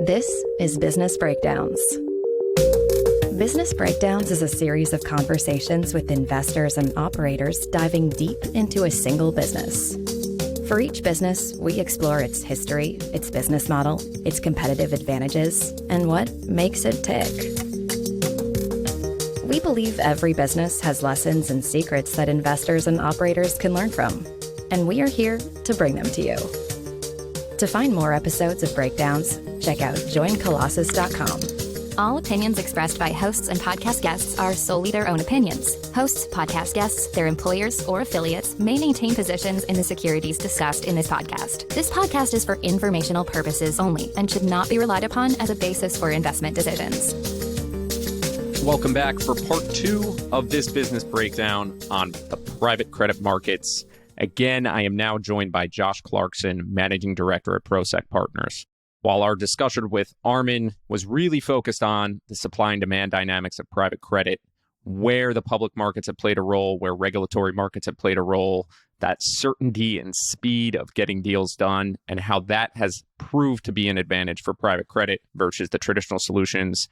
This is Business Breakdowns. Business Breakdowns is a series of conversations with investors and operators diving deep into a single business. For each business, we explore its history, its business model, its competitive advantages, and what makes it tick. We believe every business has lessons and secrets that investors and operators can learn from, and we are here to bring them to you. To find more episodes of Breakdowns, check out joincolossus.com. All opinions expressed by hosts and podcast guests are solely their own opinions. Hosts, podcast guests, their employers, or affiliates may maintain positions in the securities discussed in this podcast. This podcast is for informational purposes only and should not be relied upon as a basis for investment decisions. Welcome back for part 2 of this business breakdown on the private credit markets. Again, I am now joined by Josh Clarkson, Managing Director at Prosek Partners. While our discussion with Armen was really focused on the supply and demand dynamics of private credit, where the public markets have played a role, where regulatory markets have played a role, that certainty and speed of getting deals done, and how that has proved to be an advantage for private credit versus the traditional solutions.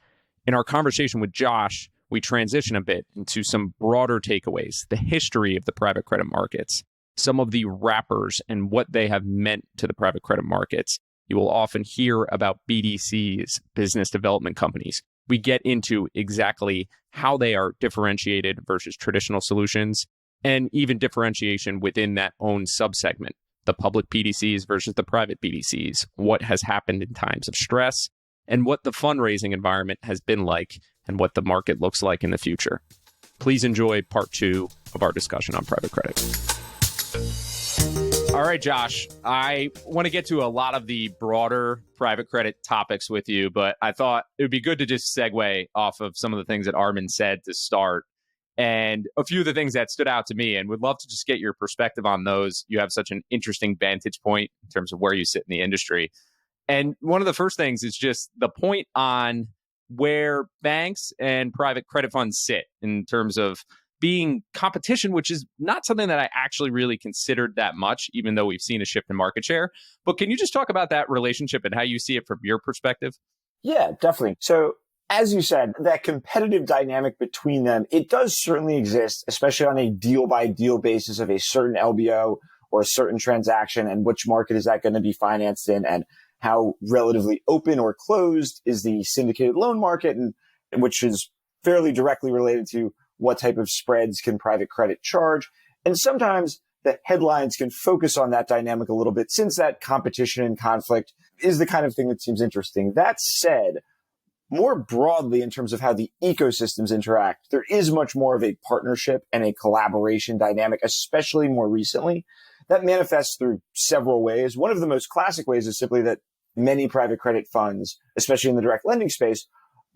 In our conversation with Josh, we transition a bit into some broader takeaways, the history of the private credit markets, some of the wrappers and what they have meant to the private credit markets. You will often hear about BDCs, business development companies. We get into exactly how they are differentiated versus traditional solutions, and even differentiation within that own subsegment, the public BDCs versus the private BDCs, what has happened in times of stress, and what the fundraising environment has been like, and what the market looks like in the future. Please enjoy part 2 of our discussion on private credit. All right, Josh, I want to get to a lot of the broader private credit topics with you, but I thought it would be good to just segue off of some of the things that Armen said to start, and a few of the things that stood out to me, and would love to just get your perspective on those. You have such an interesting vantage point in terms of where you sit in the industry. And one of the first things is just the point on where banks and private credit funds sit in terms of being competition, which is not something that I actually really considered that much, even though we've seen a shift in market share. But can you just talk about that relationship and how you see it from your perspective? Yeah, definitely. So as you said, that competitive dynamic between them, it does certainly exist, especially on a deal by deal basis of a certain LBO or a certain transaction, and which market is that going to be financed in, and how relatively open or closed is the syndicated loan market, and which is fairly directly related to what type of spreads can private credit charge. And sometimes the headlines can focus on that dynamic a little bit, since that competition and conflict is the kind of thing that seems interesting. That said, more broadly, in terms of how the ecosystems interact, there is much more of a partnership and a collaboration dynamic, especially more recently. That manifests through several ways. One of the most classic ways is simply that many private credit funds, especially in the direct lending space,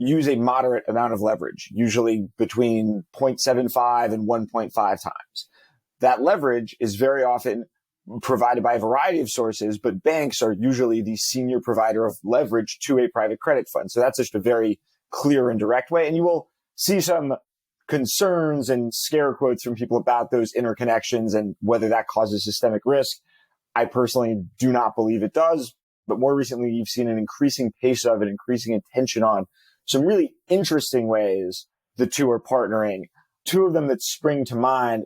use a moderate amount of leverage, usually between 0.75 and 1.5 times. That leverage is very often provided by a variety of sources, but banks are usually the senior provider of leverage to a private credit fund. So that's just a very clear and direct way. And you will see some concerns and scare quotes from people about those interconnections and whether that causes systemic risk. I personally do not believe it does, but more recently, you've seen an increasing pace of it, increasing attention on some really interesting ways the two are partnering. Two of them that spring to mind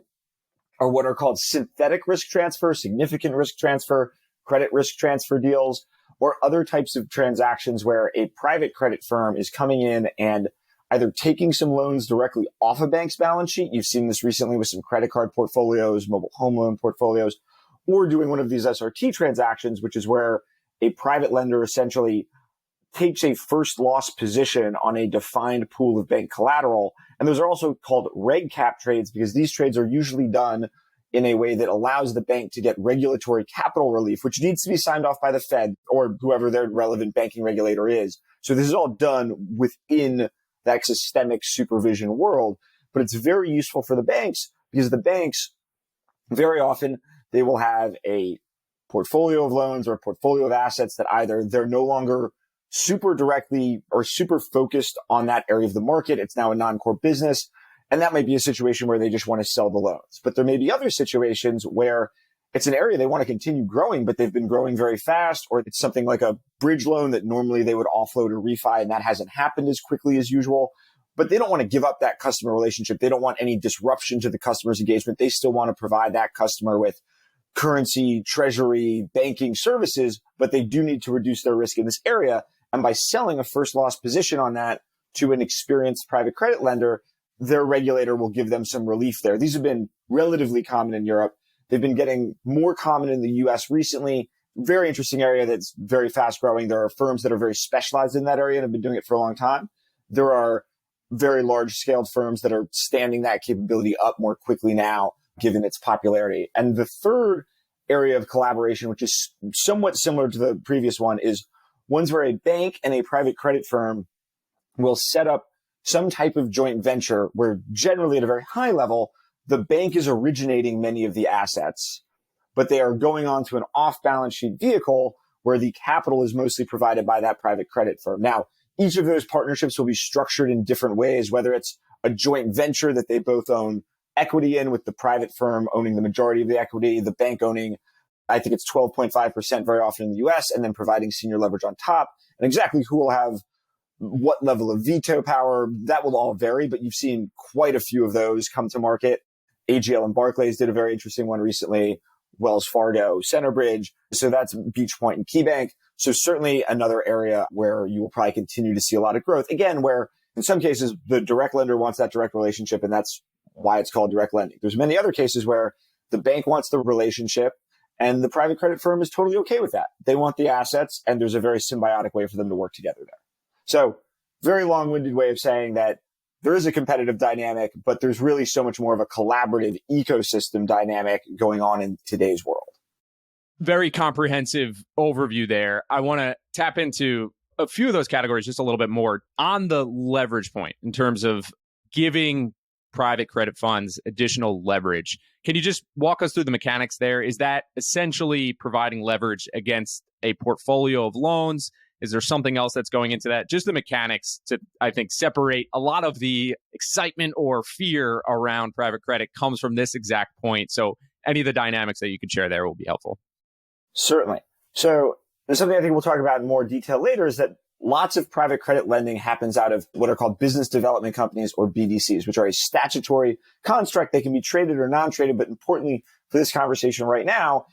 are what are called synthetic risk transfer, significant risk transfer, credit risk transfer deals, or other types of transactions where a private credit firm is coming in and either taking some loans directly off a bank's balance sheet. You've seen this recently with some credit card portfolios, mobile home loan portfolios, or doing one of these SRT transactions, which is where a private lender essentially takes a first loss position on a defined pool of bank collateral. And those are also called reg cap trades, because these trades are usually done in a way that allows the bank to get regulatory capital relief, which needs to be signed off by the Fed or whoever their relevant banking regulator is. So this is all done within that systemic supervision world, but it's very useful for the banks, because the banks, very often, they will have a portfolio of loans or a portfolio of assets that either they're no longer super directly or super focused on that area of the market. It's now a non-core business. And that might be a situation where they just want to sell the loans. But there may be other situations where it's an area they want to continue growing, but they've been growing very fast, or it's something like a bridge loan that normally they would offload or refi, and that hasn't happened as quickly as usual. But they don't want to give up that customer relationship. They don't want any disruption to the customer's engagement. They still want to provide that customer with currency, treasury, banking services, but they do need to reduce their risk in this area. And by selling a first loss position on that to an experienced private credit lender, their regulator will give them some relief there. These have been relatively common in Europe. They've been getting more common in the US recently. Very interesting area that's very fast growing. There are firms that are very specialized in that area and have been doing it for a long time. There are very large scaled firms that are standing that capability up more quickly now, given its popularity. And the third area of collaboration, which is somewhat similar to the previous one, is ones where a bank and a private credit firm will set up some type of joint venture where generally at a very high level, the bank is originating many of the assets, but they are going on to an off-balance sheet vehicle where the capital is mostly provided by that private credit firm. Now, each of those partnerships will be structured in different ways, whether it's a joint venture that they both own equity in, with the private firm owning the majority of the equity, the bank owning, I think it's 12.5% very often in the US, and then providing senior leverage on top. And exactly who will have what level of veto power, that will all vary, but you've seen quite a few of those come to market. AGL and Barclays did a very interesting one recently, Wells Fargo, Centerbridge. So that's Beach Point and KeyBank. So certainly another area where you will probably continue to see a lot of growth. Again, where in some cases the direct lender wants that direct relationship, and that's why it's called direct lending. There's many other cases where the bank wants the relationship and the private credit firm is totally okay with that. They want the assets, and there's a very symbiotic way for them to work together there. So very long-winded way of saying that there is a competitive dynamic, but there's really so much more of a collaborative ecosystem dynamic going on in today's world. Very comprehensive overview there. I want to tap into a few of those categories just a little bit more on the leverage point in terms of giving private credit funds additional leverage. Can you just walk us through the mechanics there? Is that essentially providing leverage against a portfolio of loans? Is there something else that's going into that? Just the mechanics to, I think, separate a lot of the excitement or fear around private credit comes from this exact point. So any of the dynamics that you could share there will be helpful. Certainly. So there's something I think we'll talk about in more detail later, is that lots of private credit lending happens out of what are called business development companies, or BDCs, which are a statutory construct. They can be traded or non-traded, but importantly for this conversation right now,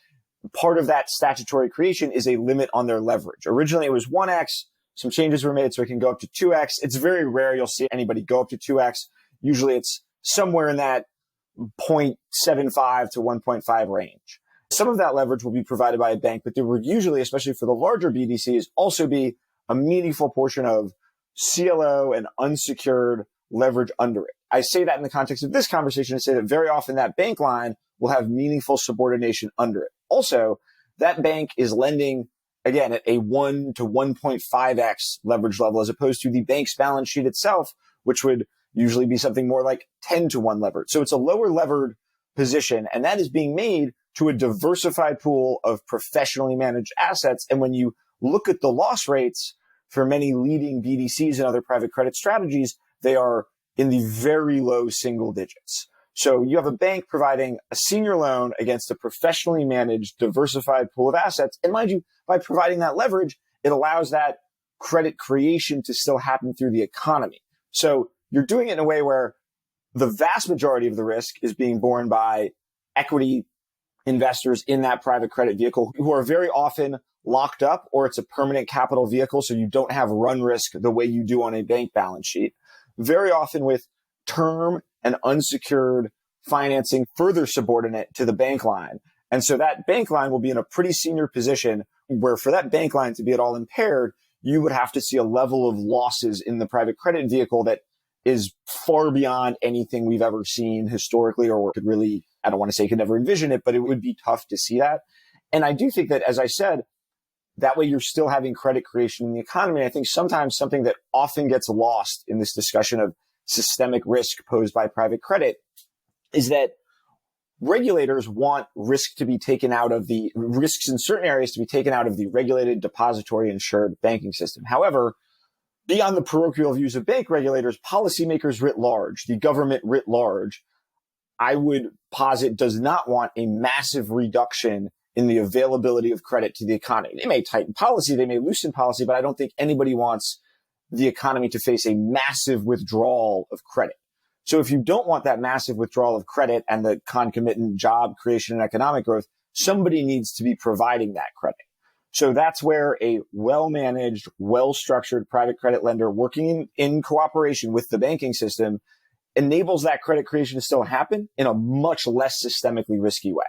part of that statutory creation is a limit on their leverage. Originally, it was 1x. Some changes were made so it can go up to 2x. It's very rare you'll see anybody go up to 2x. Usually it's somewhere in that 0.75 to 1.5 range. Some of that leverage will be provided by a bank, but there would usually, especially for the larger BDCs, also be a meaningful portion of CLO and unsecured leverage under it. I say that in the context of this conversation to say that very often that bank line will have meaningful subordination under it. Also, that bank is lending, again, at a 1 to 1.5x leverage level, as opposed to the bank's balance sheet itself, which would usually be something more like 10 to 1 levered. So it's a lower levered position, and that is being made to a diversified pool of professionally managed assets. And when you look at the loss rates for many leading BDCs and other private credit strategies, they are in the very low single digits. So you have a bank providing a senior loan against a professionally managed, diversified pool of assets. And mind you, by providing that leverage, it allows that credit creation to still happen through the economy. So you're doing it in a way where the vast majority of the risk is being borne by equity investors in that private credit vehicle, who are very often locked up, or it's a permanent capital vehicle, so you don't have run risk the way you do on a bank balance sheet. Very often with term and unsecured financing further subordinate to the bank line. And so that bank line will be in a pretty senior position where, for that bank line to be at all impaired, you would have to see a level of losses in the private credit vehicle that is far beyond anything we've ever seen historically, or could really, I don't want to say could never envision it, but it would be tough to see that. And I do think that, as I said, that way you're still having credit creation in the economy. And I think sometimes something that often gets lost in this discussion of systemic risk posed by private credit is that regulators want risk to be taken out of the risks in certain areas to be taken out of the regulated, depository, insured banking system. However, beyond the parochial views of bank regulators, policymakers writ large, the government writ large, I would posit does not want a massive reduction in the availability of credit to the economy. They may tighten policy, they may loosen policy, but I don't think anybody wants the economy to face a massive withdrawal of credit. So if you don't want that massive withdrawal of credit and the concomitant job creation and economic growth, somebody needs to be providing that credit. So that's where a well-managed, well-structured private credit lender working in cooperation with the banking system enables that credit creation to still happen in a much less systemically risky way.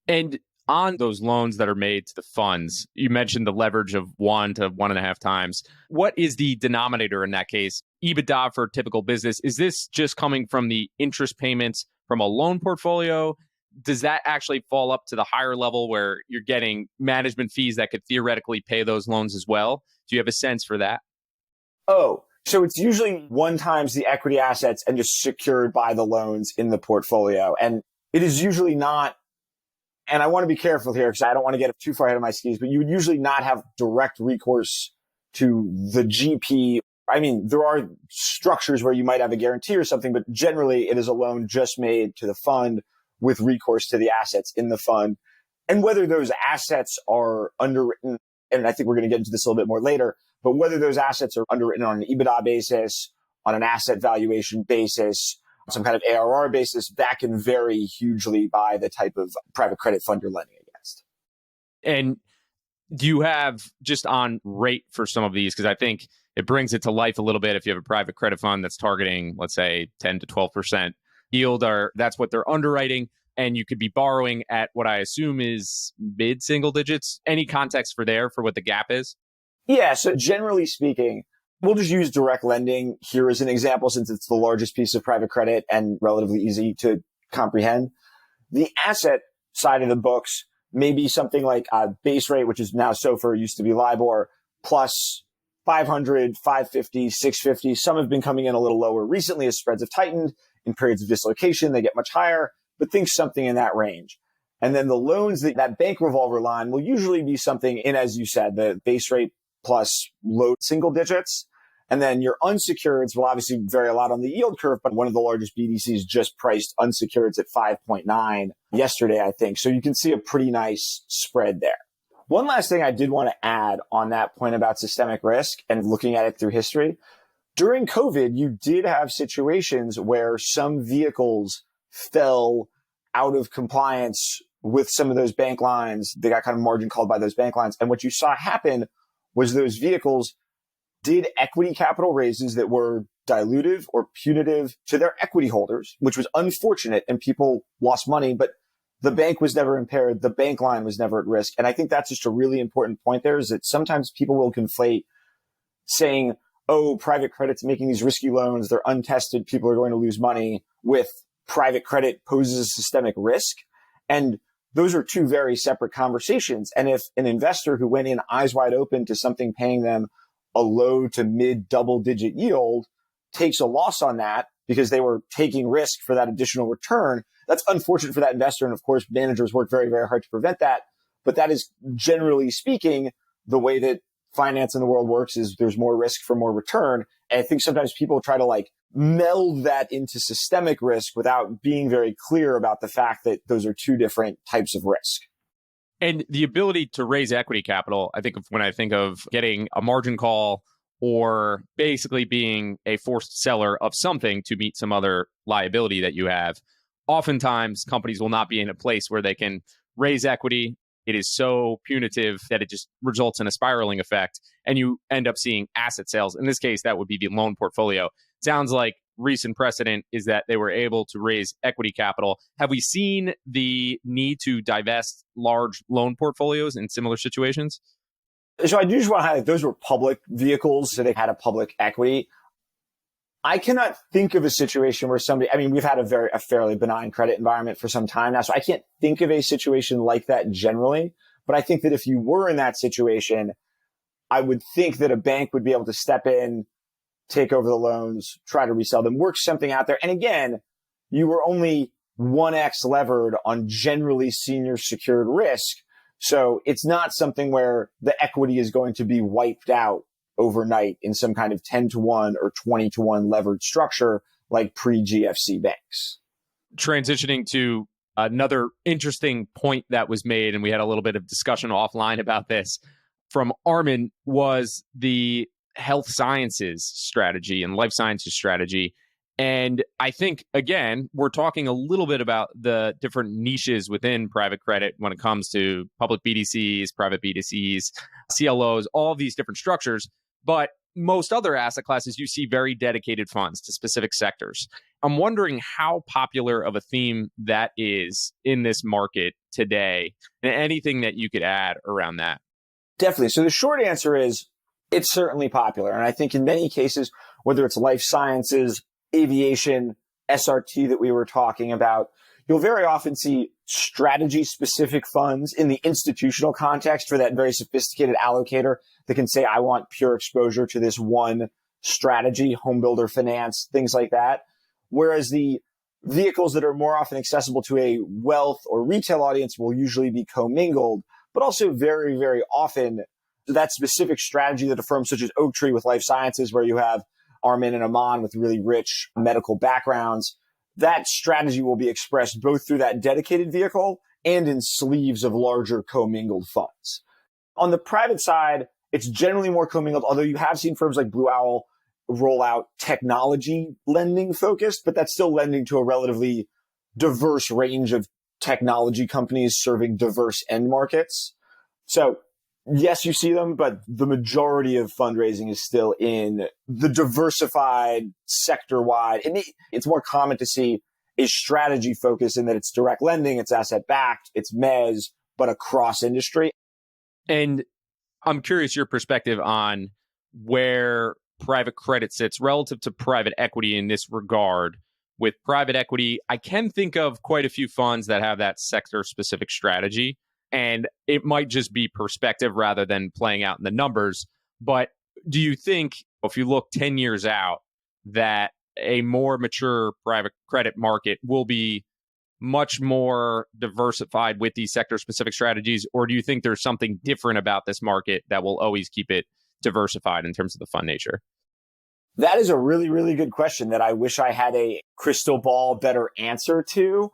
And on those loans that are made to the funds, you mentioned the leverage of 1 to 1.5 times. What is the denominator in that case? EBITDA for a typical business. Is this just coming from the interest payments from a loan portfolio? Does that actually fall up to the higher level where you're getting management fees that could theoretically pay those loans as well? Do you have a sense for that? So it's usually 1 times the equity assets and just secured by the loans in the portfolio. And it is usually not, and I want to be careful here because I don't want to get too far ahead of my skis, but you would usually not have direct recourse to the GP. I mean, there are structures where you might have a guarantee or something, but generally it is a loan just made to the fund with recourse to the assets in the fund. And whether those assets are underwritten, and I think we're going to get into this a little bit more later, but whether those assets are underwritten on an EBITDA basis, on an asset valuation basis, some kind of ARR basis, that can vary hugely by the type of private credit fund you're lending against. And do you have just on rate for some of these? Because I think it brings it to life a little bit if you have a private credit fund that's targeting, let's say, 10 to 12% yield, or that's what they're underwriting, and you could be borrowing at what I assume is mid-single digits. Any context for what the gap is? Yeah, so generally speaking, we'll just use direct lending here as an example since it's the largest piece of private credit and relatively easy to comprehend. The asset side of the books may be something like a base rate, which is now SOFR, used to be LIBOR, plus 500, 550, 650. Some have been coming in a little lower recently as spreads have tightened. In periods of dislocation, they get much higher, but think something in that range. And then the loans, that bank revolver line will usually be something in, as you said, the base rate plus low single digits. And then your unsecureds will obviously vary a lot on the yield curve, but one of the largest BDCs just priced unsecureds at 5.9 yesterday, I think. So you can see a pretty nice spread there. One last thing I did want to add on that point about systemic risk and looking at it through history. During COVID, you did have situations where some vehicles fell out of compliance with some of those bank lines. They got kind of margin called by those bank lines. And what you saw happen was those vehicles did equity capital raises that were dilutive or punitive to their equity holders, which was unfortunate, and people lost money, but the bank was never impaired. The bank line was never at risk. And I think that's just a really important point there, is that sometimes people will conflate saying, oh, private credit's making these risky loans, they're untested, people are going to lose money, with private credit poses a systemic risk. And those are two very separate conversations. And if an investor who went in eyes wide open to something paying them a low to mid double digit yield takes a loss on that because they were taking risk for that additional return, that's unfortunate for that investor. And of course, managers work very, very hard to prevent that. But that is, generally speaking, the way that finance in the world works, is there's more risk for more return. And I think sometimes people try to meld that into systemic risk without being very clear about the fact that those are two different types of risk. And the ability to raise equity capital, I think when I think of getting a margin call or basically being a forced seller of something to meet some other liability that you have, oftentimes companies will not be in a place where they can raise equity. It is so punitive that it just results in a spiraling effect, and you end up seeing asset sales. In this case, that would be the loan portfolio. Sounds like recent precedent is that they were able to raise equity capital. Have we seen the need to divest large loan portfolios in similar situations? So I do just want to highlight, those were public vehicles, so they had a public equity. I cannot think of a situation where we've had a fairly benign credit environment for some time now, so I can't think of a situation like that generally. But I think that if you were in that situation, I would think that a bank would be able to step in, take over the loans, try to resell them, work something out there. And again, you were only 1x levered on generally senior secured risk. So it's not something where the equity is going to be wiped out overnight in some kind of 10-to-1 or 20-to-1 levered structure like pre-GFC banks. transitioning to another interesting point that was made, and we had a little bit of discussion offline about this from Armen, was the health sciences strategy and life sciences strategy. And I think, again, we're talking a little bit about the different niches within private credit when it comes to public BDCs, private BDCs, CLOs, all these different structures. But most other asset classes, you see very dedicated funds to specific sectors. I'm wondering how popular of a theme that is in this market today, and anything that you could add around that. Definitely. So the short answer is it's certainly popular. And I think in many cases, whether it's life sciences, aviation, SRT that we were talking about, you'll very often see strategy-specific funds in the institutional context for that very sophisticated allocator that can say, I want pure exposure to this one strategy, home builder finance, things like that. Whereas the vehicles that are more often accessible to a wealth or retail audience will usually be commingled, but also very, very often that specific strategy that a firm such as Oaktree with life sciences, where you have Armen and Armen with really rich medical backgrounds, that strategy will be expressed both through that dedicated vehicle and in sleeves of larger commingled funds. On the private side, it's generally more commingled, although you have seen firms like Blue Owl roll out technology lending focused, but that's still lending to a relatively diverse range of technology companies serving diverse end markets. So yes, you see them, but the majority of fundraising is still in the diversified sector-wide. And it's more common to see a strategy focus in that it's direct lending, it's asset-backed, it's mezz, but across industry. And I'm curious your perspective on where private credit sits relative to private equity in this regard. With private equity, I can think of quite a few funds that have that sector-specific strategy. And it might just be perspective rather than playing out in the numbers. But do you think, if you look 10 years out, that a more mature private credit market will be much more diversified with these sector-specific strategies? Or do you think there's something different about this market that will always keep it diversified in terms of the fund nature? That is a really, really good question that I wish I had a crystal ball better answer to.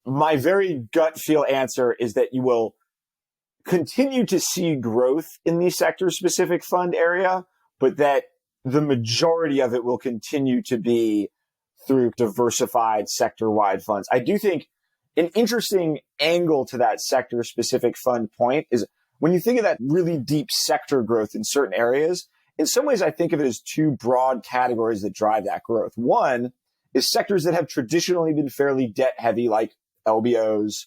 My very gut feel answer is that you will continue to see growth in the sector-specific fund area, but that the majority of it will continue to be through diversified sector-wide funds. I do think an interesting angle to that sector-specific fund point is when you think of that really deep sector growth in certain areas, in some ways I think of it as two broad categories that drive that growth. One is sectors that have traditionally been fairly debt-heavy, like LBOs,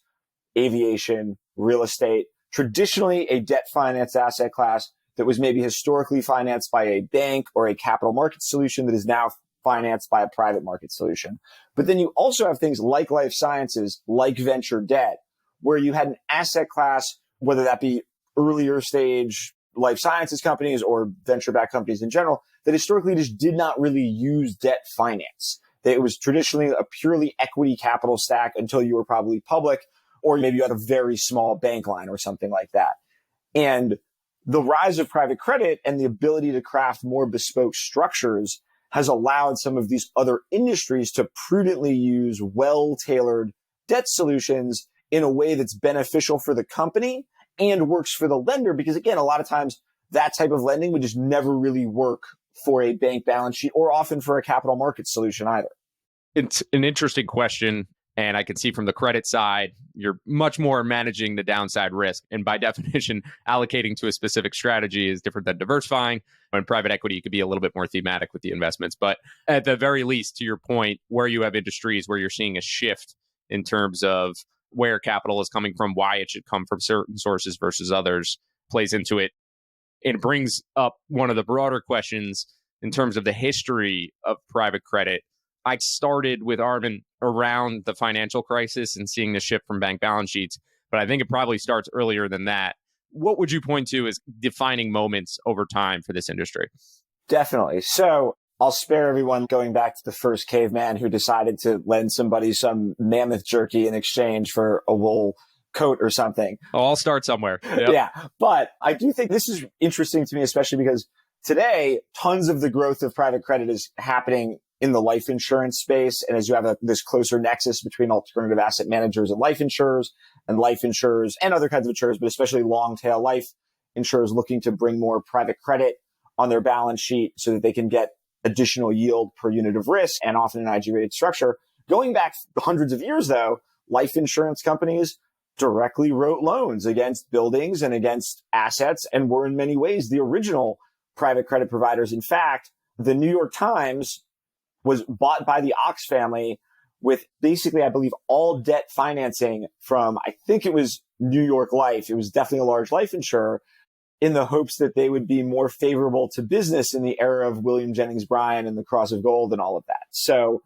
aviation, real estate, traditionally a debt finance asset class that was maybe historically financed by a bank or a capital market solution that is now financed by a private market solution. But then you also have things like life sciences, like venture debt, where you had an asset class, whether that be earlier stage life sciences companies or venture-backed companies in general, that historically just did not really use debt finance. It was traditionally a purely equity capital stack until you were probably public, or maybe you had a very small bank line or something like that. And the rise of private credit and the ability to craft more bespoke structures has allowed some of these other industries to prudently use well-tailored debt solutions in a way that's beneficial for the company and works for the lender. Because again, a lot of times that type of lending would just never really work for a bank balance sheet or often for a capital market solution either. It's an interesting question. And I can see from the credit side, you're much more managing the downside risk. And by definition, allocating to a specific strategy is different than diversifying. In private equity, you could be a little bit more thematic with the investments. But at the very least, to your point, where you have industries where you're seeing a shift in terms of where capital is coming from, why it should come from certain sources versus others, plays into it. It brings up one of the broader questions in terms of the history of private credit. I started with Armen around the financial crisis and seeing the shift from bank balance sheets, but I think it probably starts earlier than that. What would you point to as defining moments over time for this industry? Definitely. So I'll spare everyone going back to the first caveman who decided to lend somebody some mammoth jerky in exchange for a wool coat or something. Oh, I'll start somewhere. Yep. Yeah. But I do think this is interesting to me, especially because today, tons of the growth of private credit is happening in the life insurance space. And as you have this closer nexus between alternative asset managers and life insurers and other kinds of insurers, but especially long tail life insurers looking to bring more private credit on their balance sheet so that they can get additional yield per unit of risk and often an IG rated structure. Going back hundreds of years though, life insurance companies directly wrote loans against buildings and against assets and were in many ways the original private credit providers. In fact, the New York Times was bought by the Ox family with basically, I believe, all debt financing from, I think it was New York Life. It was definitely a large life insurer, in the hopes that they would be more favorable to business in the era of William Jennings Bryan and the Cross of Gold and all of that. So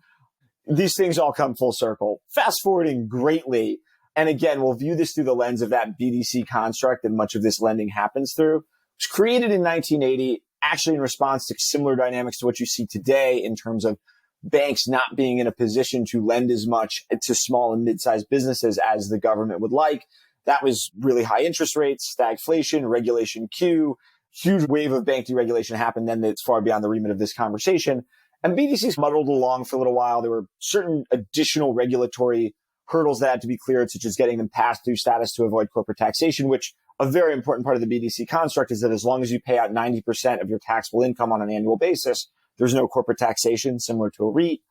these things all come full circle. Fast forwarding greatly. And again, we'll view this through the lens of that BDC construct that much of this lending happens through. It was created in 1980, actually in response to similar dynamics to what you see today in terms of banks not being in a position to lend as much to small and mid-sized businesses as the government would like. That was really high interest rates, stagflation, Regulation Q, huge wave of bank deregulation happened then that's far beyond the remit of this conversation. And BDCs muddled along for a little while. There were certain additional regulatory hurdles that had to be cleared, such as getting them passed through status to avoid corporate taxation, which a very important part of the BDC construct is that as long as you pay out 90% of your taxable income on an annual basis, there's no corporate taxation similar to a REIT.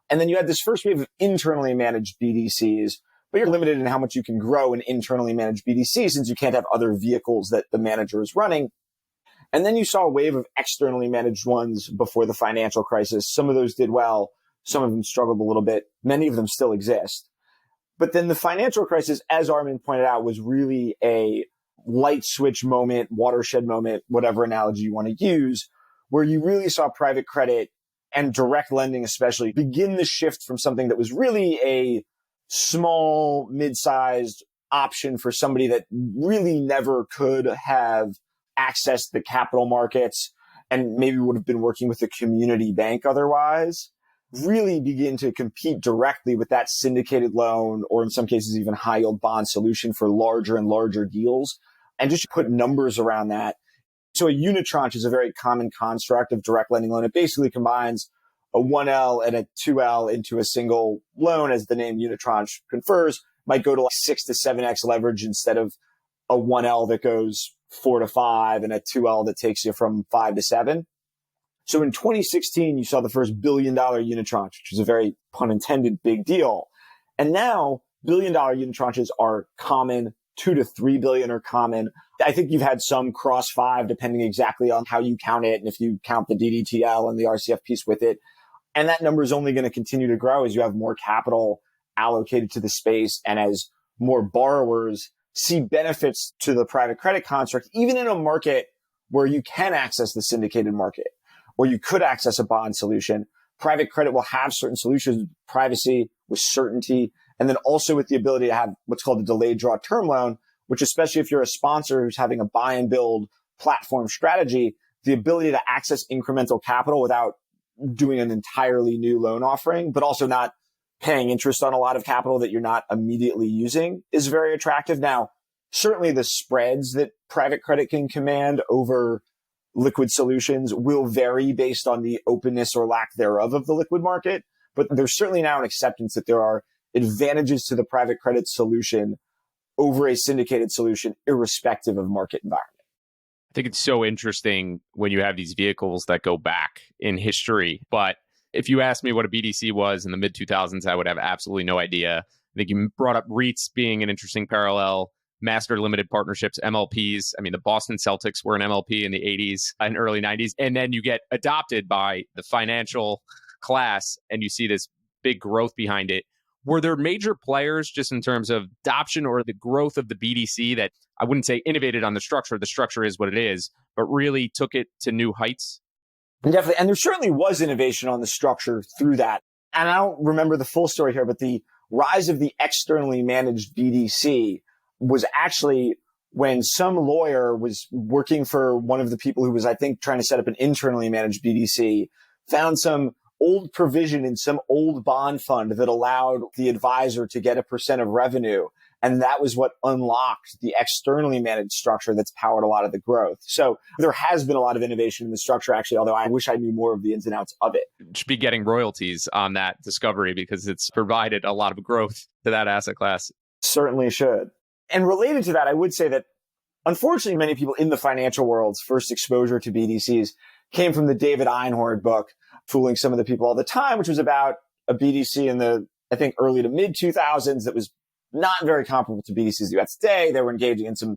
And then you had this first wave of internally managed BDCs, but you're limited in how much you can grow an internally managed BDC since you can't have other vehicles that the manager is running. And then you saw a wave of externally managed ones before the financial crisis. Some of those did well. Some of them struggled a little bit. Many of them still exist. But then the financial crisis, as Armen pointed out, was really a light switch moment, watershed moment, whatever analogy you want to use, where you really saw private credit and direct lending especially begin the shift from something that was really a small, mid-sized option for somebody that really never could have accessed the capital markets and maybe would have been working with a community bank otherwise, really begin to compete directly with that syndicated loan or in some cases even high yield bond solution for larger and larger deals and just put numbers around that. So a unitranche is a very common construct of direct lending loan. It basically combines a 1L and a 2L into a single loan, as the name unitranche confers, might go to like 6 to 7x leverage instead of a 1L that goes 4 to 5 and a 2L that takes you from 5 to 7. So in 2016, you saw the first $1 billion unitranche, which is a very pun intended big deal. And now $1 billion unitranches are common. 2 to 3 billion are common. I think you've had some cross 5, depending exactly on how you count it and if you count the DDTL and the RCF piece with it. And that number is only going to continue to grow as you have more capital allocated to the space and as more borrowers see benefits to the private credit construct, even in a market where you can access the syndicated market or you could access a bond solution. Private credit will have certain solutions, with privacy, with certainty, and then also with the ability to have what's called a delayed draw term loan, which especially if you're a sponsor who's having a buy and build platform strategy, the ability to access incremental capital without doing an entirely new loan offering, but also not paying interest on a lot of capital that you're not immediately using is very attractive. Now, certainly the spreads that private credit can command over liquid solutions will vary based on the openness or lack thereof of the liquid market. But there's certainly now an acceptance that there are advantages to the private credit solution over a syndicated solution, irrespective of market environment. I think it's so interesting when you have these vehicles that go back in history. But if you asked me what a BDC was in the mid 2000s, I would have absolutely no idea. I think you brought up REITs being an interesting parallel, master limited partnerships, MLPs. I mean, the Boston Celtics were an MLP in the 80s and early 90s. And then you get adopted by the financial class and you see this big growth behind it. Were there major players just in terms of adoption or the growth of the BDC that I wouldn't say innovated on the structure? The structure is what it is, but really took it to new heights? Definitely. And there certainly was innovation on the structure through that. And I don't remember the full story here, but the rise of the externally managed BDC was actually when some lawyer was working for one of the people who was, I think, trying to set up an internally managed BDC, found some old provision in some old bond fund that allowed the advisor to get a % of revenue. And that was what unlocked the externally managed structure that's powered a lot of the growth. So there has been a lot of innovation in the structure, actually, although I wish I knew more of the ins and outs of it. Should be getting royalties on that discovery because it's provided a lot of growth to that asset class. Certainly should. And related to that, I would say that unfortunately, many people in the financial world's first exposure to BDCs came from the David Einhorn book, Fooling Some of the People All the Time, which was about a BDC in the, I think, early to mid 2000s that was not very comparable to BDCs you have today. They were engaging in some,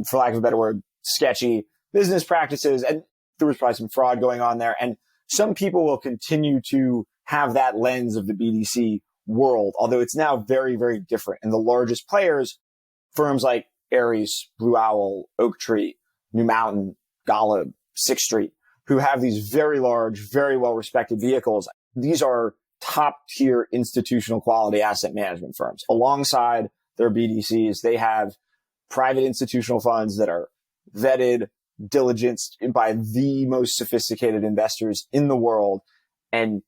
for lack of a better word, sketchy business practices. And there was probably some fraud going on there. And some people will continue to have that lens of the BDC world, although it's now very, very different. And the largest players, firms like Ares, Blue Owl, Oaktree, New Mountain, Golub, Sixth Street, who have these very large, very well-respected vehicles. These are top-tier institutional quality asset management firms. Alongside their BDCs, they have private institutional funds that are vetted, diligenced by the most sophisticated investors in the world. And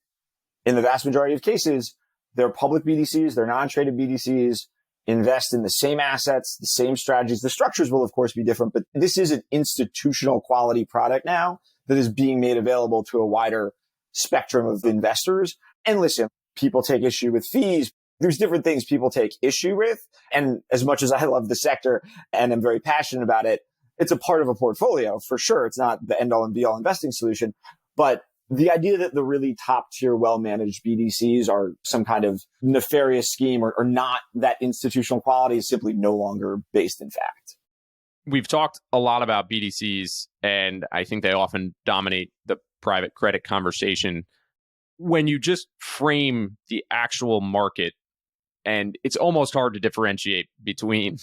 in the vast majority of cases, they're public BDCs, they're non-traded BDCs, invest in the same assets, the same strategies. The structures will, of course, be different, but this is an institutional quality product now that is being made available to a wider spectrum of investors. And listen, people take issue with fees. There's different things people take issue with. And as much as I love the sector and I'm very passionate about it, it's a part of a portfolio for sure. It's not the end all and be all investing solution, but the idea that the really top tier, well-managed BDCs are some kind of nefarious scheme or not that institutional quality is simply no longer based in fact. We've talked a lot about BDCs, and I think they often dominate the private credit conversation. When you just frame the actual market, and it's almost hard to differentiate between,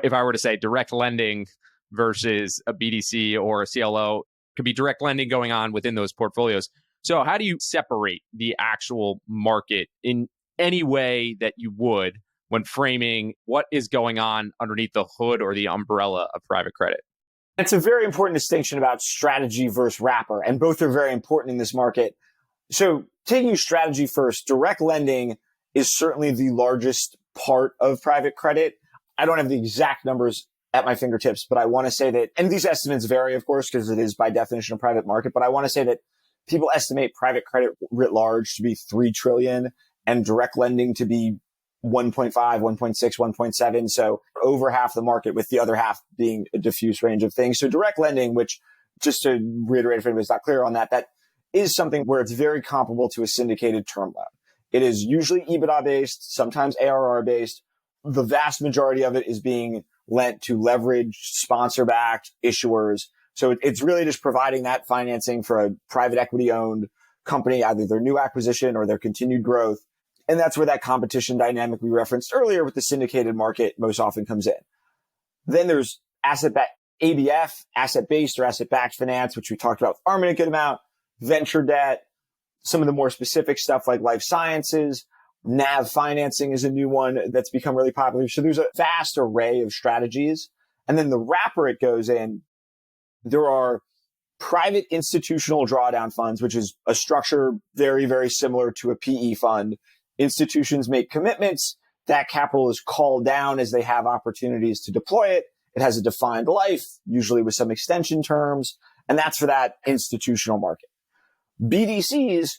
if I were to say direct lending versus a BDC or a CLO, could be direct lending going on within those portfolios. So how do you separate the actual market in any way that you would when framing what is going on underneath the hood or the umbrella of private credit? It's a very important distinction about strategy versus wrapper, and both are very important in this market. So taking strategy first, direct lending is certainly the largest part of private credit. I don't have the exact numbers at my fingertips, but I want to say that, and these estimates vary, of course, because it is by definition a private market, but I want to say that people estimate private credit writ large to be 3 trillion and direct lending to be 1.5, 1.6, 1.7. So over half the market, with the other half being a diffuse range of things. So direct lending, which, just to reiterate if anybody's not clear on that, that is something where it's very comparable to a syndicated term loan. It is usually EBITDA based, sometimes ARR based. The vast majority of it is being lent to leveraged, sponsor-backed issuers. So it's really just providing that financing for a private equity-owned company, either their new acquisition or their continued growth. And that's where that competition dynamic we referenced earlier with the syndicated market most often comes in. Then there's asset-backed ABF, asset-based or asset-backed finance, which we talked about with Armen a good amount, venture debt, some of the more specific stuff like life sciences. NAV financing is a new one that's become really popular. So there's a vast array of strategies. And then the wrapper it goes in, there are private institutional drawdown funds, which is a structure very, very similar to a PE fund. Institutions make commitments. That capital is called down as they have opportunities to deploy it. It has a defined life, usually with some extension terms. And that's for that institutional market. BDCs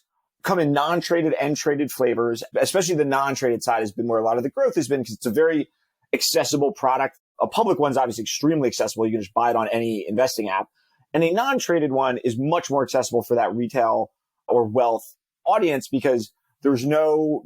come in non-traded and traded flavors, especially the non-traded side has been where a lot of the growth has been because it's a very accessible product. A public one's obviously extremely accessible. You can just buy it on any investing app. And a non-traded one is much more accessible for that retail or wealth audience because there's no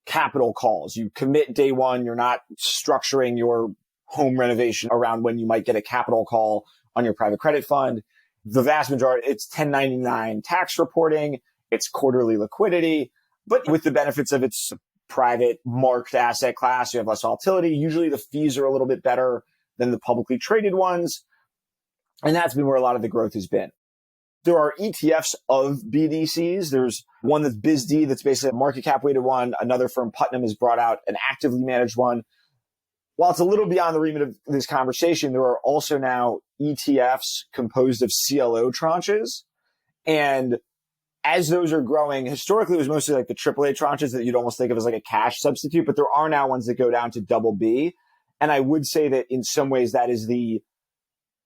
capital calls. You commit day one. You're not structuring your home renovation around when you might get a capital call on your private credit fund. The vast majority, it's 1099 tax reporting. It's quarterly liquidity, but with the benefits of its private marked asset class, you have less volatility. Usually the fees are a little bit better than the publicly traded ones. And that's been where a lot of the growth has been. There are ETFs of BDCs. There's one that's BizD, that's basically a market cap weighted one. Another firm, Putnam, has brought out an actively managed one. While it's a little beyond the remit of this conversation, there are also now ETFs composed of CLO tranches. And as those are growing, historically it was mostly like the AAA tranches that you'd almost think of as like a cash substitute, but there are now ones that go down to double B. And I would say that in some ways that is the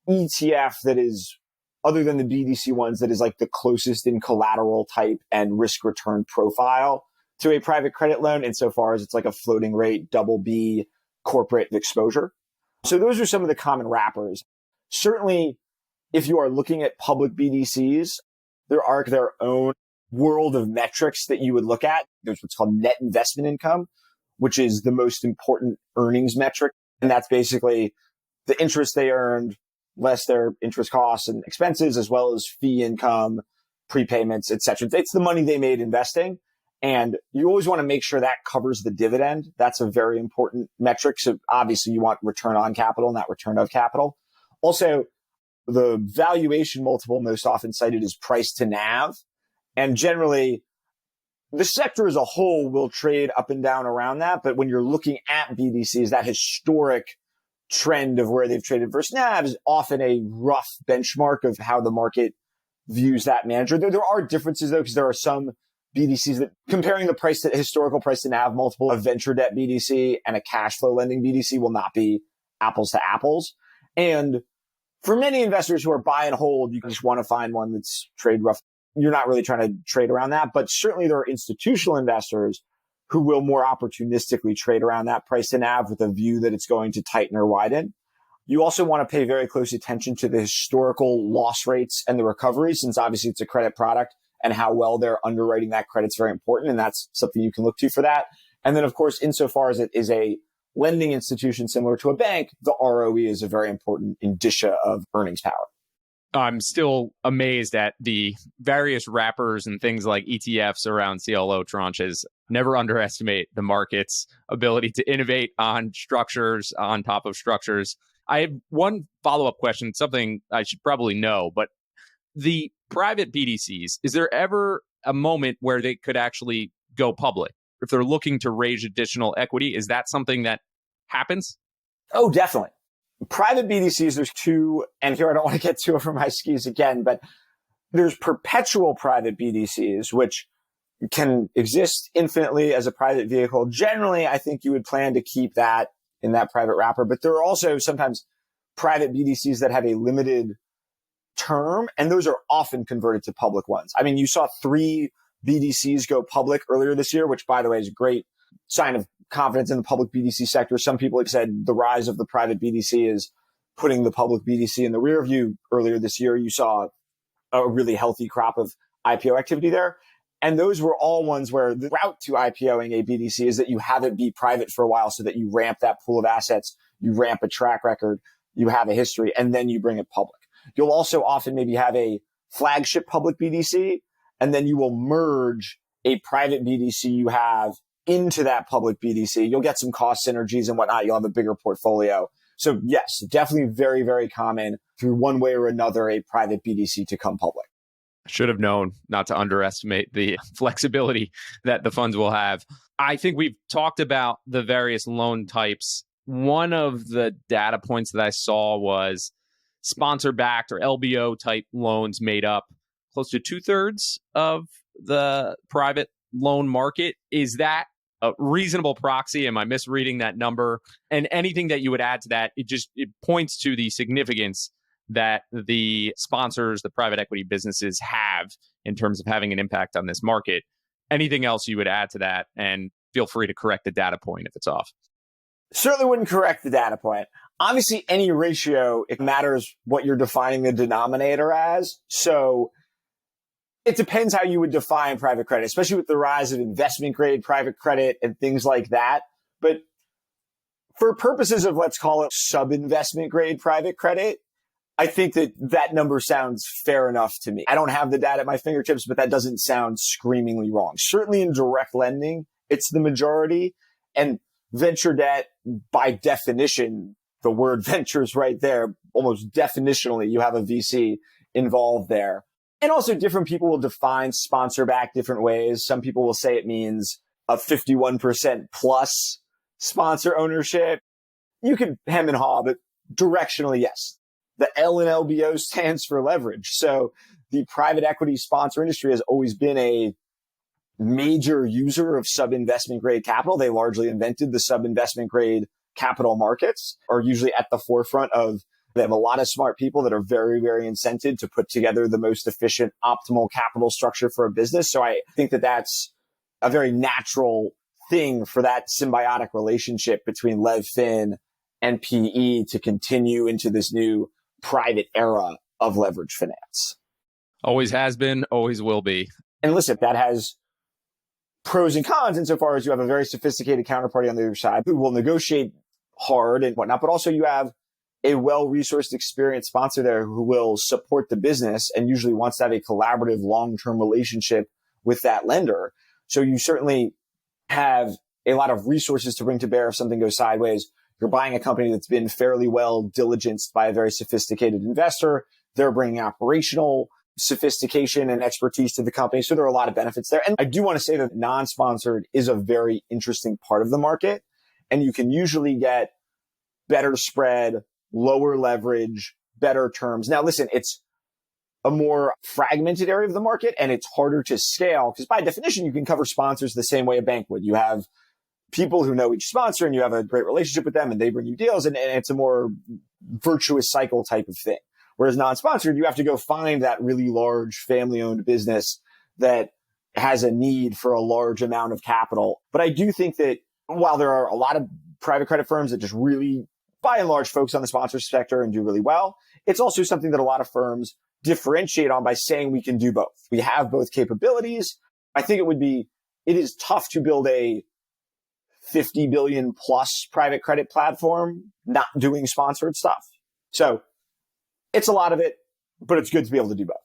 ETF that is, other than the BDC ones, that is like the closest in collateral type and risk return profile to a private credit loan, insofar as it's like a floating rate double B corporate exposure. So those are some of the common wrappers. Certainly, if you are looking at public BDCs, there are their own world of metrics that you would look at. There's what's called net investment income, which is the most important earnings metric. And that's basically the interest they earned, less their interest costs and expenses, as well as fee income, prepayments, et cetera. It's the money they made investing. And you always want to make sure that covers the dividend. That's a very important metric. So obviously you want return on capital, not return of capital. Also, the valuation multiple most often cited is price to NAV. And generally, the sector as a whole will trade up and down around that. But when you're looking at BDCs, that historic trend of where they've traded versus NAV is often a rough benchmark of how the market views that manager. There are differences, though, because there are some BDCs that comparing the price to historical price to NAV multiple of venture debt BDC and a cash flow lending BDC will not be apples to apples. And for many investors who are buy and hold, you just want to find one that's trade rough. You're not really trying to trade around that, but certainly there are institutional investors who will more opportunistically trade around that price to NAV with a view that it's going to tighten or widen. You also want to pay very close attention to the historical loss rates and the recovery, since obviously it's a credit product, and how well they're underwriting that credit is very important. And that's something you can look to for that. And then, of course, insofar as it is a lending institution similar to a bank, the ROE is a very important indicia of earnings power. I'm still amazed at the various wrappers and things like ETFs around CLO tranches. Never underestimate the market's ability to innovate on structures, on top of structures. I have one follow-up question, something I should probably know, but the private BDCs, is there ever a moment where they could actually go public? If they're looking to raise additional equity, is that something that happens? Oh, definitely. Private BDCs, there's two, and here I don't want to get too over my skis again, but there's perpetual private BDCs, which can exist infinitely as a private vehicle. Generally, I think you would plan to keep that in that private wrapper, but there are also sometimes private BDCs that have a limited term, and those are often converted to public ones. I mean, you saw 3 BDCs go public earlier this year, which, by the way, is a great sign of confidence in the public BDC sector. Some people have said the rise of the private BDC is putting the public BDC in the rear view. Earlier this year, you saw a really healthy crop of IPO activity there. And those were all ones where the route to IPOing a BDC is that you have it be private for a while so that you ramp that pool of assets, you ramp a track record, you have a history, and then you bring it public. You'll also often maybe have a flagship public BDC, and then you will merge a private BDC you have into that public BDC. You'll get some cost synergies and whatnot. You'll have a bigger portfolio. So yes, definitely very, very common through one way or another, a private BDC to come public. Should have known not to underestimate the flexibility that the funds will have. I think we've talked about the various loan types. One of the data points that I saw was sponsor-backed or LBO type loans made up close to 2/3 of the private loan market. Is that a reasonable proxy? Am I misreading that number? And anything that you would add to that, it points to the significance that the sponsors, the private equity businesses have in terms of having an impact on this market. Anything else you would add to that? And feel free to correct the data point if it's off. Certainly wouldn't correct the data point. Obviously, any ratio, it matters what you're defining the denominator as. So it depends how you would define private credit, especially with the rise of investment grade private credit and things like that. But for purposes of, let's call it sub-investment grade private credit, I think that number sounds fair enough to me. I don't have the data at my fingertips, but that doesn't sound screamingly wrong. Certainly in direct lending, it's the majority. And venture debt, by definition, the word venture is right there. Almost definitionally, you have a VC involved there. And also different people will define sponsor back different ways. Some people will say it means a 51% plus sponsor ownership. You could hem and haw, but directionally, yes. The L in LBO stands for leverage. So the private equity sponsor industry has always been a major user of sub-investment grade capital. They largely invented the sub-investment grade capital markets are usually at the forefront of. They have a lot of smart people that are very, very incented to put together the most efficient, optimal capital structure for a business. So I think that that's a very natural thing for that symbiotic relationship between LevFin and PE to continue into this new private era of leverage finance. Always has been, always will be. And listen, that has pros and cons insofar as you have a very sophisticated counterparty on the other side who will negotiate hard and whatnot, but also you have a well-resourced, experienced sponsor there who will support the business and usually wants to have a collaborative, long-term relationship with that lender. So you certainly have a lot of resources to bring to bear if something goes sideways. You're buying a company that's been fairly well diligenced by a very sophisticated investor. They're bringing operational sophistication and expertise to the company. So there are a lot of benefits there. And I do want to say that non-sponsored is a very interesting part of the market. And you can usually get better spread, lower leverage, better terms. Now, listen, it's a more fragmented area of the market and it's harder to scale because by definition, you can cover sponsors the same way a bank would. You have people who know each sponsor and you have a great relationship with them and they bring you deals and it's a more virtuous cycle type of thing. Whereas non-sponsored, you have to go find that really large family-owned business that has a need for a large amount of capital. But I do think that while there are a lot of private credit firms that just really by and large focus on the sponsor sector and do really well, it's also something that a lot of firms differentiate on by saying we can do both. We have both capabilities. I think it is tough to build a 50 billion plus private credit platform not doing sponsored stuff. So it's a lot of it, but it's good to be able to do both.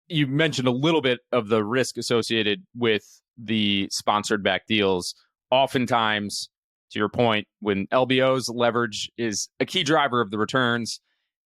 You mentioned a little bit of the risk associated with the sponsored back deals. Oftentimes, to your point, when LBOs, leverage is a key driver of the returns.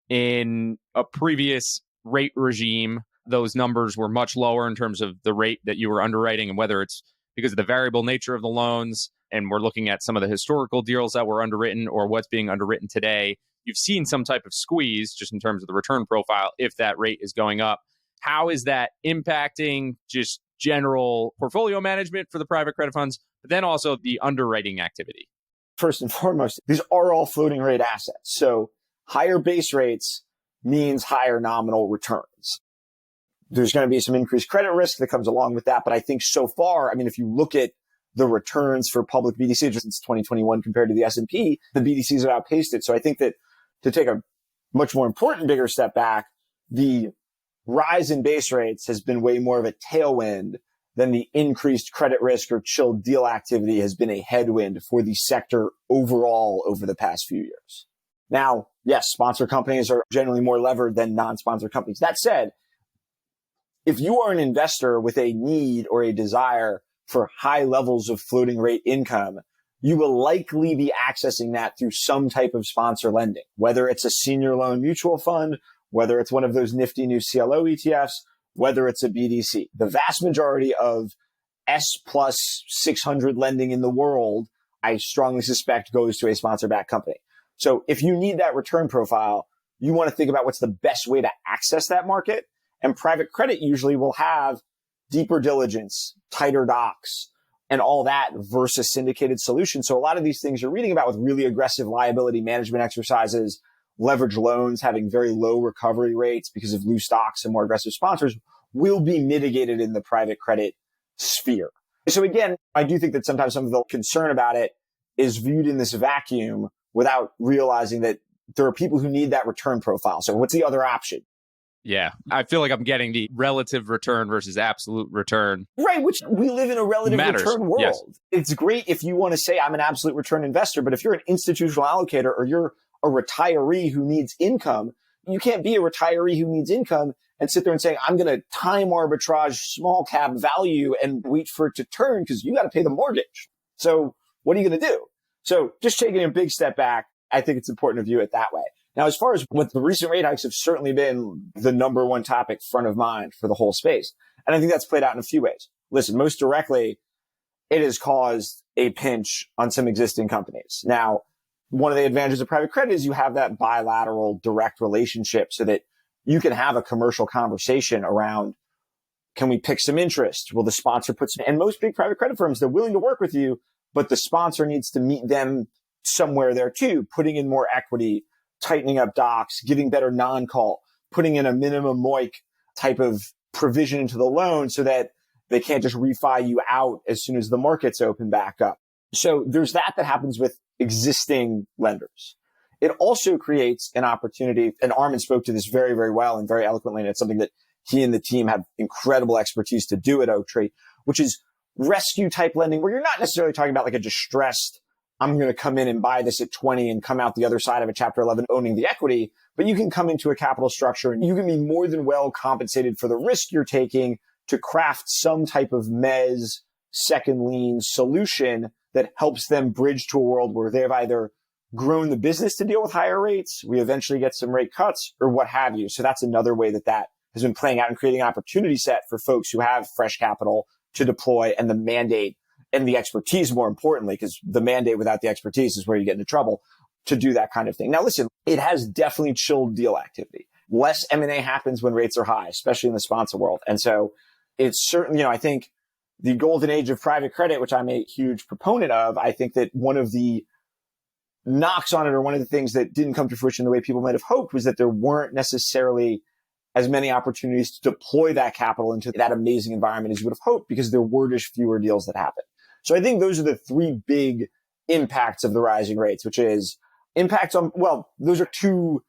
In a previous rate regime, those numbers were much lower in terms of the rate that you were underwriting and whether it's because of the variable nature of the loans. And we're looking at some of the historical deals that were underwritten or what's being underwritten today. You've seen some type of squeeze just in terms of the return profile if that rate is going up. How is that impacting just general portfolio management for the private credit funds, but then also the underwriting activity? First and foremost, these are all floating rate assets. So higher base rates means higher nominal returns. There's going to be some increased credit risk that comes along with that. But I think so far, I mean, if you look at the returns for public BDCs since 2021 compared to the S&P, the BDCs have outpaced it. So I think that to take a much more important, bigger step back, the rise in base rates has been way more of a tailwind than the increased credit risk or chilled deal activity has been a headwind for the sector overall over the past few years. Now, yes, sponsor companies are generally more levered than non-sponsor companies. That said, if you are an investor with a need or a desire for high levels of floating rate income, you will likely be accessing that through some type of sponsor lending, whether it's a senior loan mutual fund, whether it's one of those nifty new CLO ETFs, whether it's a BDC. The vast majority of S plus 600 lending in the world, I strongly suspect goes to a sponsor-backed company. So if you need that return profile, you want to think about what's the best way to access that market. And private credit usually will have deeper diligence, tighter docs, and all that versus syndicated solutions. So a lot of these things you're reading about with really aggressive liability management exercises, leverage loans having very low recovery rates because of loose stocks and more aggressive sponsors will be mitigated in the private credit sphere. So again, I do think that sometimes some of the concern about it is viewed in this vacuum without realizing that there are people who need that return profile. So what's the other option? Yeah, I feel like I'm getting the relative return versus absolute return. Right, which we live in a relative return world. Yes. It's great if you want to say I'm an absolute return investor, but if you're an institutional allocator or you're a retiree who needs income, you can't be a retiree who needs income and sit there and say, I'm going to time arbitrage small cap value and wait for it to turn because you got to pay the mortgage. So what are you going to do? So just taking a big step back, I think it's important to view it that way. Now, as far as what the recent rate hikes have certainly been the number one topic front of mind for the whole space. And I think that's played out in a few ways. Listen, most directly, it has caused a pinch on some existing companies. Now, one of the advantages of private credit is you have that bilateral direct relationship so that you can have a commercial conversation around, can we pick some interest? Will the sponsor put some, and most big private credit firms, they're willing to work with you, but the sponsor needs to meet them somewhere there too, putting in more equity, tightening up docs, giving better non-call, putting in a minimum MOIC type of provision into the loan so that they can't just refi you out as soon as the markets open back up. So there's that happens with existing lenders. It also creates an opportunity, and Armen spoke to this very, very well and very eloquently, and it's something that he and the team have incredible expertise to do at Oaktree, which is rescue type lending, where you're not necessarily talking about like a distressed, I'm going to come in and buy this at 20 and come out the other side of a Chapter 11 owning the equity, but you can come into a capital structure and you can be more than well compensated for the risk you're taking to craft some type of mezz second lien solution that helps them bridge to a world where they've either grown the business to deal with higher rates, we eventually get some rate cuts, or what have you. So that's another way that has been playing out and creating an opportunity set for folks who have fresh capital to deploy, and the mandate and the expertise, more importantly, because the mandate without the expertise is where you get into trouble, to do that kind of thing. Now, listen, it has definitely chilled deal activity. Less M&A happens when rates are high, especially in the sponsor world. And so it's certainly, I think the golden age of private credit, which I'm a huge proponent of, I think that one of the knocks on it, or one of the things that didn't come to fruition the way people might have hoped, was that there weren't necessarily as many opportunities to deploy that capital into that amazing environment as you would have hoped, because there were just fewer deals that happened. So I think those are the three big impacts of the rising rates, which is impacts on, those are two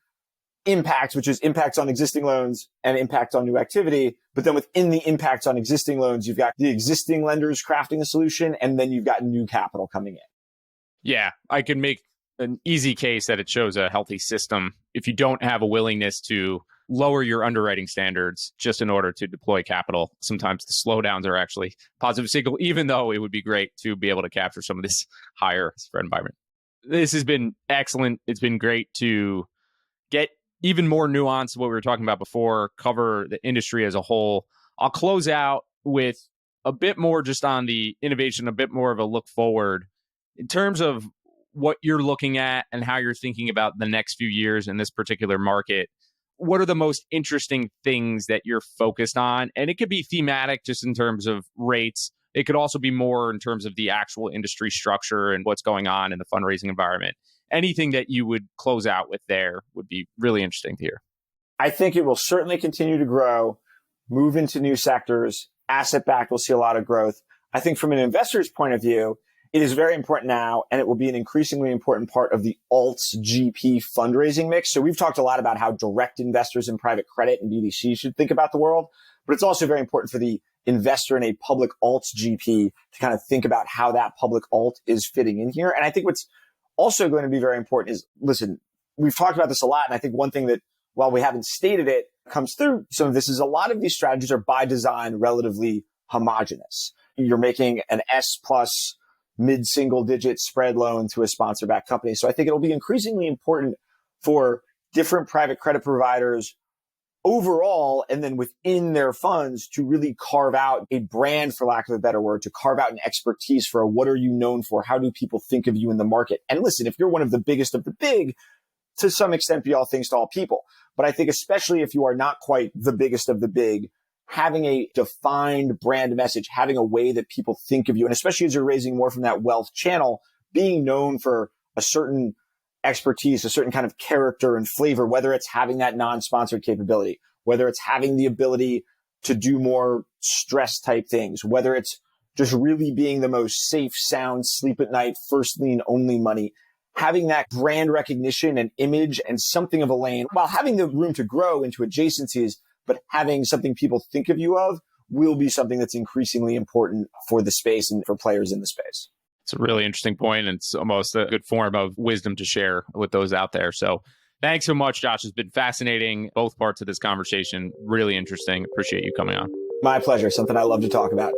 impacts, which is impacts on existing loans and impacts on new activity. But then within the impacts on existing loans, you've got the existing lenders crafting a solution, and then you've got new capital coming in. Yeah, I could make an easy case that it shows a healthy system. If you don't have a willingness to lower your underwriting standards just in order to deploy capital, sometimes the slowdowns are actually positive signal, even though it would be great to be able to capture some of this higher spread environment. This has been excellent. It's been great to get even more nuance to what we were talking about before, cover the industry as a whole. I'll close out with a bit more just on the innovation, a bit more of a look forward in terms of what you're looking at and how you're thinking about the next few years in this particular market. What are the most interesting things that you're focused on? And it could be thematic just in terms of rates. It could also be more in terms of the actual industry structure and what's going on in the fundraising environment. Anything that you would close out with there would be really interesting to hear. I think it will certainly continue to grow, move into new sectors. Asset-backed will see a lot of growth. I think from an investor's point of view, it is very important now, and it will be an increasingly important part of the alts GP fundraising mix. So we've talked a lot about how direct investors in private credit and BDCs should think about the world, but it's also very important for the investor in a public alts GP to kind of think about how that public alt is fitting in here. And I think what's also going to be very important is, listen, we've talked about this a lot, and I think one thing that, while we haven't stated it, comes through some of this is a lot of these strategies are by design relatively homogenous. You're making an S plus mid-single digit spread loan to a sponsor-backed company. So I think it'll be increasingly important for different private credit providers overall, and then within their funds, to really carve out a brand, for lack of a better word, to carve out an expertise for what are you known for? How do people think of you in the market? And listen, if you're one of the biggest of the big, to some extent be all things to all people. But I think especially if you are not quite the biggest of the big, having a defined brand message, having a way that people think of you, and especially as you're raising more from that wealth channel, being known for a certain expertise, a certain kind of character and flavor, whether it's having that non-sponsored capability, whether it's having the ability to do more stress type things, whether it's just really being the most safe, sound, sleep at night, first lien only money, having that brand recognition and image and something of a lane, while having the room to grow into adjacencies, but having something people think of you of, will be something that's increasingly important for the space and for players in the space. It's a really interesting point, and it's almost a good form of wisdom to share with those out there. So thanks so much, Josh. It's been fascinating, both parts of this conversation. Really interesting. Appreciate you coming on. My pleasure. Something I love to talk about.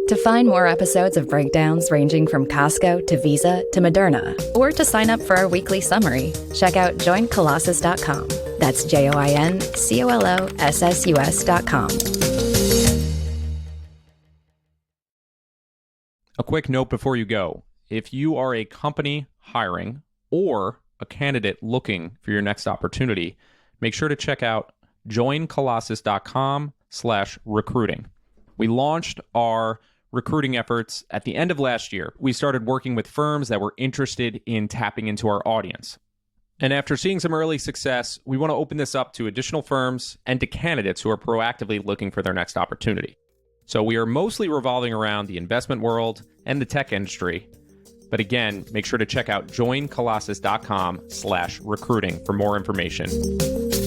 To find more episodes of breakdowns ranging from Costco to Visa to Moderna, or to sign up for our weekly summary, check out joincolossus.com. That's JOINCOLOSSUS.com. A quick note before you go. If you are a company hiring or a candidate looking for your next opportunity, make sure to check out joincolossus.com/recruiting. We launched our recruiting efforts at the end of last year, we started working with firms that were interested in tapping into our audience. And after seeing some early success, we want to open this up to additional firms and to candidates who are proactively looking for their next opportunity. So we are mostly revolving around the investment world and the tech industry. But again, make sure to check out joincolossus.com/recruiting for more information.